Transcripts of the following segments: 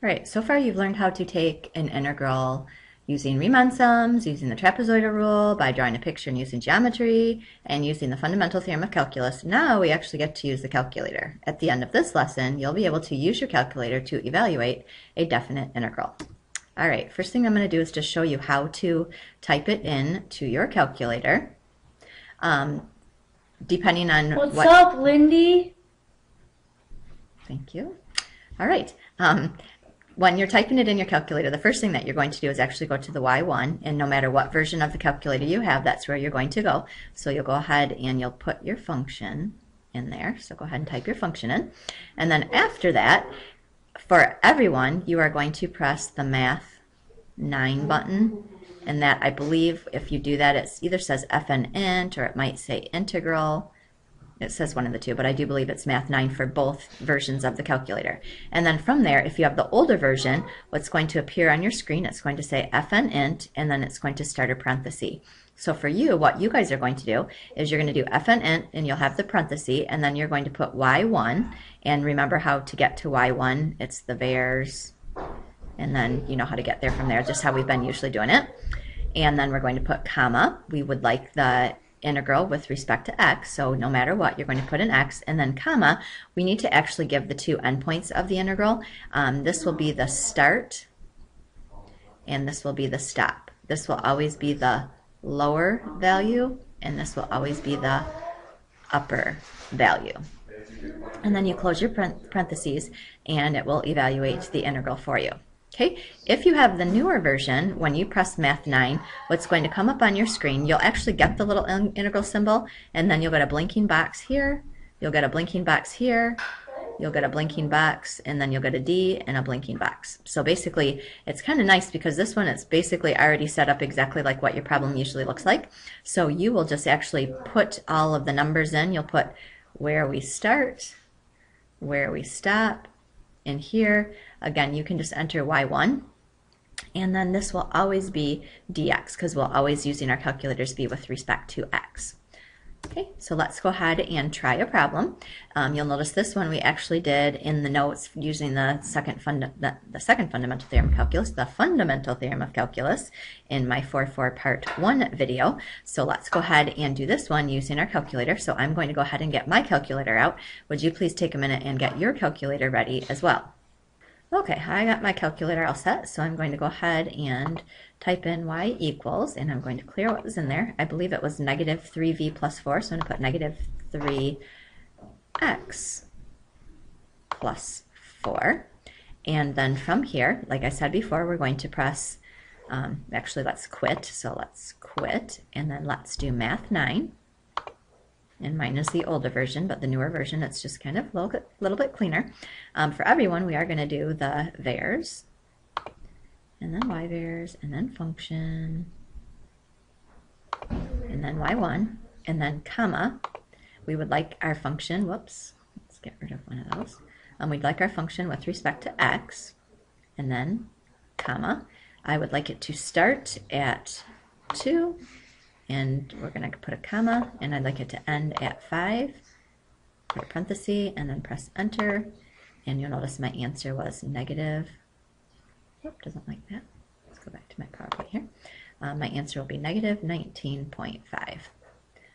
All right, so far you've learned how to take an integral using Riemann sums, using the trapezoidal rule, by drawing a picture and using geometry, and using the fundamental theorem of calculus. Now we actually get to use the calculator. At the end of this lesson, you'll be able to use your calculator to evaluate a definite integral. All right, first thing I'm going to do is just show you how to type it in to your calculator. Depending on What's up, Lindy? Thank you. All right. When you're typing it in your calculator, the first thing that you're going to do is actually go to the Y1, and no matter what version of the calculator you have, that's where you're going to go. So you'll go ahead and you'll put your function in there. So go ahead and type your function in. And then after that, for everyone, you are going to press the Math 9 button. And that, I believe, if you do that, it either says FNint or it might say integral. It says one of the two, but I do believe it's Math 9 for both versions of the calculator. And then from there, if you have the older version, what's going to appear on your screen, it's going to say FNint, and then it's going to start a parenthesis. So for you, what you guys are going to do is you're going to do FNint, and you'll have the parenthesis, and then you're going to put Y1, and remember how to get to Y1. It's the vars, and then you know how to get there from there, just how we've been usually doing it. And then we're going to put comma. We would like the integral with respect to x, so no matter what, you're going to put an x, and then comma, we need to actually give the two endpoints of the integral. This will be the start, and this will be the stop. This will always be the lower value, and this will always be the upper value. And then you close your parentheses, and it will evaluate the integral for you. Okay, if you have the newer version, when you press Math 9, what's going to come up on your screen, you'll actually get the little integral symbol, and then you'll get a blinking box here, you'll get a blinking box here, you'll get a blinking box, and then you'll get a D and a blinking box. So basically, it's kind of nice because this one, it's basically already set up exactly like what your problem usually looks like. So you will just actually put all of the numbers in. You'll put where we start, where we stop, and here. Again, you can just enter Y1, and then this will always be dx because we'll always using our calculators be with respect to x. Okay, so let's go ahead and try a problem. You'll notice this one we actually did in the notes using the second fundamental theorem of calculus, the fundamental theorem of calculus, in my 4.4 part 1 video. So let's go ahead and do this one using our calculator. So I'm going to go ahead and get my calculator out. Would you please take a minute and get your calculator ready as well? Okay, I got my calculator all set, so I'm going to go ahead and type in y equals, and I'm going to clear what was in there. I believe it was negative 3v plus 4, so I'm going to put negative 3x plus 4. And then from here, like I said before, we're going to press, actually let's quit, so let's quit, and then let's do Math 9. And mine is the older version, but the newer version, it's just kind of a little bit cleaner. For everyone, we are going to do the vars, and then y vars, and then function, and then y1, and then comma. We would like our function, whoops, let's get rid of one of those. We'd like our function with respect to x, and then comma. I would like it to start at 2, and we're going to put a comma, and I'd like it to end at 5, put a parenthesis, and then press enter, and you'll notice my answer was negative, doesn't like that, let's go back to my PowerPoint here, my answer will be negative 19.5.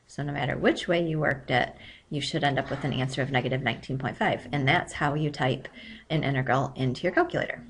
So no matter which way you worked it, you should end up with an answer of negative 19.5, and that's how you type an integral into your calculator.